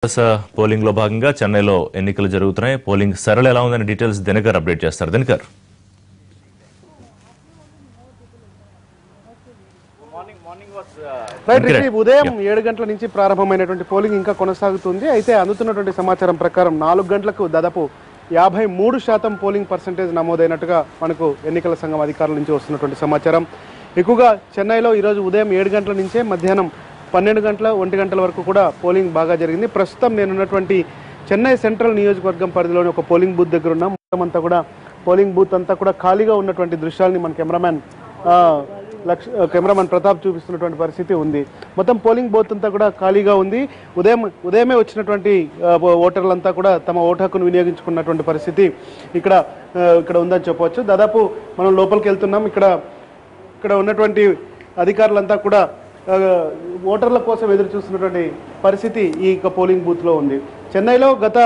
Polling లో భాగంగా చెన్నైలో ఎన్నికలు జరుగుతున్నాయి. పోలింగ్ సరళ ఎలా ఉందని డీటెయిల్స్ దినకర్ అప్డేట్ చేస్తారు. దినకర్, ఉదయం 7 గంటల నుంచి ప్రారంభమైనటువంటి పోలింగ్ ఇంకా కొనసాగుతుంది. అయితే అందుతున్నటువంటి సమాచారం ప్రకారం 4 గంటలకు దాదాపు 53% పోలింగ్ పర్సెంటేజ్ నమోదైనట్టుగా మనకు ఎన్నికల సంఘం అధికారుల నుంచి వస్తున్నటువంటి సమాచారం. ఎక్కువగా చెన్నైలో ఈరోజు ఉదయం 7 గంటల నుంచే మధ్యాహ్నం 12 గంటల 1 గంటల వరకు కూడా పోలింగ్ బాగా జరిగింది. ప్రస్తుతం నేనున్నటువంటి చెన్నై సెంట్రల్ నియోజకవర్గం పరిధిలోని ఒక పోలింగ్ బూత్ దగ్గర ఉన్నాం. మొత్తం అంతా కూడా పోలింగ్ బూత్ అంతా కూడా ఖాళీగా ఉన్నటువంటి దృశ్యాలని మన కెమెరామెన్ ప్రతాప్ చూపిస్తున్నటువంటి పరిస్థితి ఉంది. మొత్తం పోలింగ్ బూత్ అంతా కూడా ఖాళీగా ఉంది. ఉదయమే వచ్చినటువంటి ఓటర్లంతా కూడా తమ ఓటు హక్కును వినియోగించుకున్నటువంటి పరిస్థితి ఇక్కడ ఉందని చెప్పవచ్చు. దాదాపు మనం లోపలికి వెళ్తున్నాం. ఇక్కడ ఉన్నటువంటి అధికారులంతా కూడా ఓటర్ల కోసం ఎదురు చూస్తున్నటువంటి పరిస్థితి ఈ పోలింగ్ బూత్లో ఉంది. చెన్నైలో గత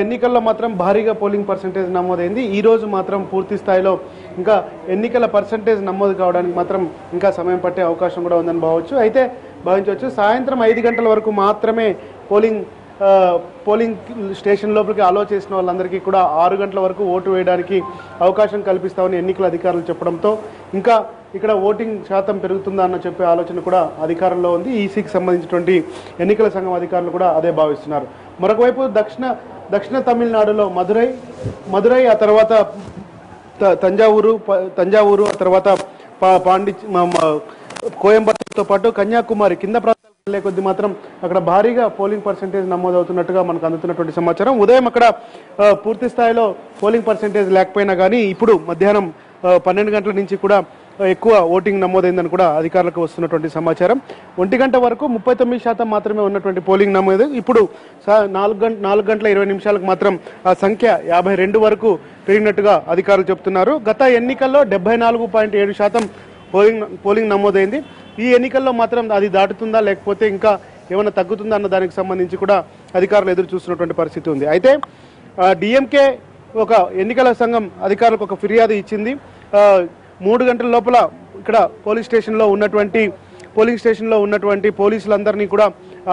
ఎన్నికల్లో మాత్రం భారీగా పోలింగ్ పర్సెంటేజ్ నమోదైంది. ఈ రోజు మాత్రం పూర్తి స్థాయిలో ఇంకా ఎన్నికల పర్సెంటేజ్ నమోదు కావడానికి మాత్రం ఇంకా సమయం పట్టే అవకాశం కూడా ఉందని భావించవచ్చు. సాయంత్రం 5 గంటల వరకు మాత్రమే పోలింగ్ స్టేషన్ లోపలికి అలో చేసిన వాళ్ళందరికీ కూడా 6 గంటల వరకు ఓటు వేయడానికి అవకాశం కల్పిస్తామని ఎన్నికల అధికారులు చెప్పడంతో ఇంకా ఇక్కడ ఓటింగ్ శాతం పెరుగుతుందా అన్న చెప్పే ఆలోచన కూడా అధికారంలో ఉంది. ఈసీకి సంబంధించినటువంటి ఎన్నికల సంఘం అధికారులు కూడా అదే భావిస్తున్నారు. మరొక వైపు దక్షిణ తమిళనాడులో మదురై ఆ తర్వాత తంజావూరు ఆ తర్వాత కోయంబత్తూరుతో పాటు కన్యాకుమారి కింద ప్రాంతాలకు వెళ్లే కొద్ది మాత్రం అక్కడ భారీగా పోలింగ్ పర్సెంటేజ్ నమోదవుతున్నట్టుగా మనకు అందుతున్నటువంటి సమాచారం. ఉదయం అక్కడ పూర్తి స్థాయిలో పోలింగ్ పర్సెంటేజ్ లేకపోయినా కానీ ఇప్పుడు మధ్యాహ్నం 12 గంటల నుంచి కూడా ఎక్కువ ఓటింగ్ నమోదైందని కూడా అధికారులకు వస్తున్నటువంటి సమాచారం. 1 గంట వరకు 39% మాత్రమే ఉన్నటువంటి పోలింగ్ నమోదు ఇప్పుడు 4 గంటల 20 నిమిషాలకు మాత్రం ఆ సంఖ్య 52 వరకు పెరిగినట్టుగా అధికారులు చెబుతున్నారు. గత ఎన్నికల్లో 74.7% పోలింగ్ నమోదైంది. ఈ ఎన్నికల్లో మాత్రం అది దాటుతుందా లేకపోతే ఇంకా ఏమైనా తగ్గుతుందా అన్న దానికి సంబంధించి కూడా అధికారులు ఎదురు చూస్తున్నటువంటి పరిస్థితి ఉంది. అయితే డిఎంకే ఒక ఎన్నికల సంఘం అధికారులకు ఒక ఫిర్యాదు ఇచ్చింది. 3 గంటల లోపల ఇక్కడ పోలింగ్ స్టేషన్లో ఉన్నటువంటి పోలీసులందరినీ కూడా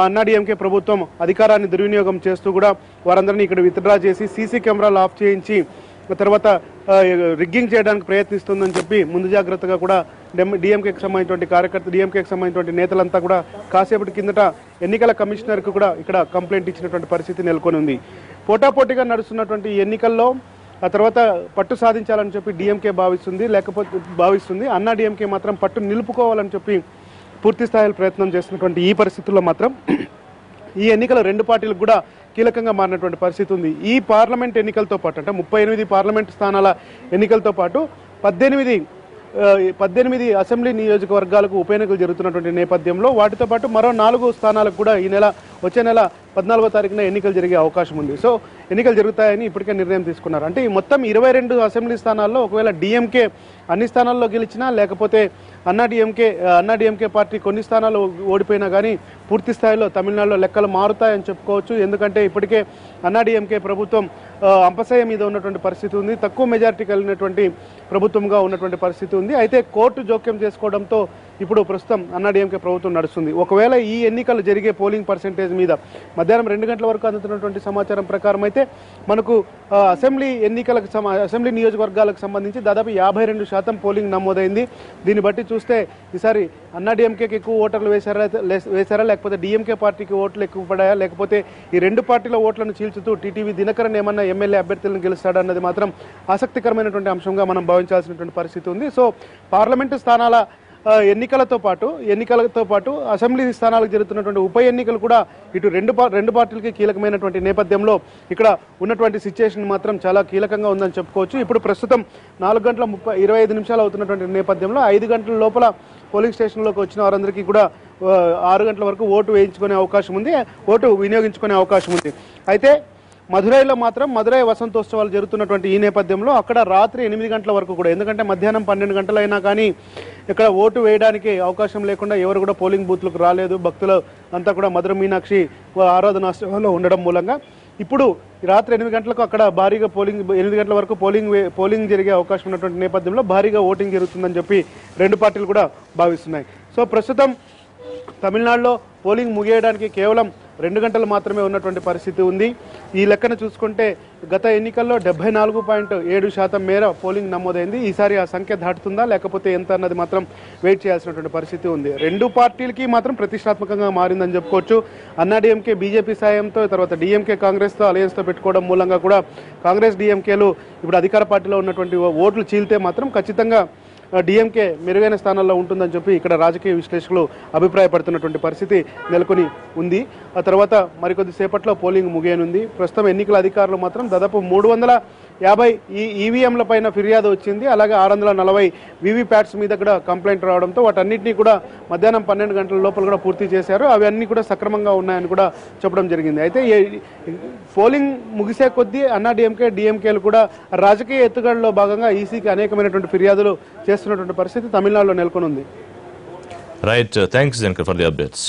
అన్నాడీఎంకే ప్రభుత్వం అధికారాన్ని దుర్వినియోగం చేస్తూ కూడా వారందరినీ ఇక్కడ విత్డ్రా చేసి సీసీ కెమెరాలు ఆఫ్ చేయించి తర్వాత రిగ్గింగ్ చేయడానికి ప్రయత్నిస్తుందని చెప్పి ముందు జాగ్రత్తగా కూడా డిఎంకేకి సంబంధించినటువంటి నేతలంతా కూడా కాసేపటి కిందట ఎన్నికల కమిషనర్కు కూడా ఇక్కడ కంప్లైంట్ ఇచ్చినటువంటి పరిస్థితి నెలకొని ఉంది. పోటాపోటీగా నడుస్తున్నటువంటి ఎన్నికల్లో ఆ తర్వాత పట్టు సాధించాలని చెప్పి డిఎంకే భావిస్తుంది. అన్నా డిఎంకే మాత్రం పట్టు నిలుపుకోవాలని చెప్పి పూర్తి స్థాయిలో ప్రయత్నం చేస్తున్నటువంటి ఈ పరిస్థితుల్లో మాత్రం ఈ ఎన్నికల 2 పార్టీలకు కూడా కీలకంగా మారినటువంటి పరిస్థితి ఉంది. ఈ పార్లమెంట్ ఎన్నికలతో పాటు అంటే 38 పార్లమెంట్ స్థానాల ఎన్నికలతో పాటు 18 అసెంబ్లీ నియోజకవర్గాలకు ఉప ఎన్నికలు జరుగుతున్నటువంటి నేపథ్యంలో వాటితో పాటు మరో 4 స్థానాలకు కూడా వచ్చే నెల 14వ తారీఖున ఎన్నికలు జరిగే అవకాశం ఉంది. సో ఎన్నికలు జరుగుతాయని ఇప్పటికే నిర్ణయం తీసుకున్నారు. అంటే ఈ మొత్తం 22 అసెంబ్లీ స్థానాల్లో ఒకవేళ డిఎంకే అన్ని స్థానాల్లో గెలిచినా లేకపోతే అన్నా డిఎంకే పార్టీ కొన్ని స్థానాలు ఓడిపోయినా కానీ పూర్తి స్థాయిలో తమిళనాడులో లెక్కలు మారుతాయని చెప్పుకోవచ్చు. ఎందుకంటే ఇప్పటికే అన్నా డిఎంకే ప్రభుత్వం అంపశయ్య మీద ఉన్నటువంటి పరిస్థితి ఉంది. తక్కువ మెజారిటీ కలిగినటువంటి ప్రభుత్వంగా ఉన్నటువంటి పరిస్థితి ఉంది. అయితే కోర్టు జోక్యం చేసుకోవడంతో ఇప్పుడు ప్రస్తుతం అన్నా డిఎంకే ప్రభుత్వం నడుస్తుంది. ఒకవేళ ఈ ఎన్నికలు జరిగే పోలింగ్ పర్సెంటేజ్ మీద మధ్యాహ్నం 2 గంటల వరకు అందుతున్నటువంటి సమాచారం ప్రకారం అయితే మనకు అసెంబ్లీ నియోజకవర్గాలకు సంబంధించి దాదాపు 52% పోలింగ్ నమోదైంది. దీన్ని బట్టి చూస్తే ఈసారి అన్నా డిఎంకేకి ఎక్కువ ఓటర్లు వేశారా లేకపోతే డిఎంకే పార్టీకి ఓట్లు ఎక్కువ పడాయా లేకపోతే ఈ 2 పార్టీల ఓట్లను చీల్చుతూ టీటీవీ దినకరన్ ఏమన్నా ఎమ్మెల్యే అభ్యర్థులను గెలుస్తాడా అన్నది మాత్రం ఆసక్తికరమైనటువంటి అంశంగా మనం భావించాల్సినటువంటి పరిస్థితి ఉంది. సో పార్లమెంటు స్థానాల ఎన్నికలతో పాటు అసెంబ్లీ స్థానాలకు జరుగుతున్నటువంటి ఉప ఎన్నికలు కూడా ఇటు రెండు పార్టీలకి కీలకమైనటువంటి నేపథ్యంలో ఇక్కడ ఉన్నటువంటి సిచ్యుయేషన్ మాత్రం చాలా కీలకంగా ఉందని చెప్పుకోవచ్చు. ఇప్పుడు ప్రస్తుతం 4 గంటల 25 నిమిషాలు అవుతున్నటువంటి నేపథ్యంలో 5 గంటల లోపల పోలింగ్ స్టేషన్లోకి వచ్చిన వారందరికీ కూడా 6 గంటల వరకు ఓటు వినియోగించుకునే అవకాశం ఉంది. అయితే మదురైలో మాత్రం మదురై వసంతోత్సవాలు జరుగుతున్నటువంటి ఈ నేపథ్యంలో అక్కడ రాత్రి 8 గంటల వరకు కూడా ఎందుకంటే మధ్యాహ్నం 12 గంటలైనా కానీ ఇక్కడ ఓటు వేయడానికి అవకాశం లేకుండా ఎవరు కూడా పోలింగ్ బూత్లకు రాలేదు. భక్తులు అంతా కూడా మధుర మీనాక్షి ఆరాధనాశ్రమంలో ఉండడం మూలంగా ఇప్పుడు రాత్రి 8 గంటలకు అక్కడ భారీగా 8 గంటల వరకు పోలింగ్ జరిగే అవకాశం ఉన్నటువంటి నేపథ్యంలో భారీగా ఓటింగ్ జరుగుతుందని చెప్పి 2 పార్టీలు కూడా భావిస్తున్నాయి. సో ప్రస్తుతం తమిళనాడులో పోలింగ్ ముగియడానికి కేవలం 2 గంటలు మాత్రమే ఉన్నటువంటి పరిస్థితి ఉంది. ఈ లెక్కన చూసుకుంటే గత ఎన్నికల్లో 74.7% మేర పోలింగ్ నమోదైంది. ఈసారి ఆ సంఖ్య దాటుతుందా లేకపోతే ఎంత అన్నది మాత్రం వెయిట్ చేయాల్సినటువంటి పరిస్థితి ఉంది. రెండు పార్టీలకి మాత్రం ప్రతిష్టాత్మకంగా మారిందని చెప్పుకోవచ్చు. అన్నాడీఎంకే బీజేపీ సాయంతో, తర్వాత డిఎంకే కాంగ్రెస్తో అలయన్స్తో పెట్టుకోవడం మూలంగా కూడా కాంగ్రెస్ డిఎంకేలు ఇప్పుడు అధికార పార్టీలో ఉన్నటువంటి ఓట్లు చీల్తే మాత్రం ఖచ్చితంగా డిఎంకే మెరుగైన స్థానాల్లో ఉంటుందని చెప్పి ఇక్కడ రాజకీయ విశ్లేషకులు అభిప్రాయపడుతున్నటువంటి పరిస్థితి నెలకొని ఉంది. ఆ తర్వాత మరికొద్ది సేపట్లో పోలింగ్ ముగియనుంది. ప్రస్తుతం ఎన్నికల అధికారులు మాత్రం దాదాపు 350 ఈవీఎంల పైన ఫిర్యాదు వచ్చింది. అలాగే 640 వీవీప్యాట్స్ మీద కూడా కంప్లైంట్ రావడంతో వాటన్నిటినీ కూడా మధ్యాహ్నం 12 గంటల లోపల కూడా పూర్తి చేశారు. అవి అన్నీ కూడా సక్రమంగా ఉన్నాయని కూడా చెప్పడం జరిగింది. అయితే పోలింగ్ ముగిసే కొద్దీ అన్నాడీఎంకే డిఎంకేలు కూడా రాజకీయ ఎత్తుగడలో భాగంగా ఈసీకి అనేకమైనటువంటి ఫిర్యాదులు చేస్తున్నటువంటి పరిస్థితి తమిళనాడులో నెలకొని ఉంది. Right, thanks Dinakar for the updates.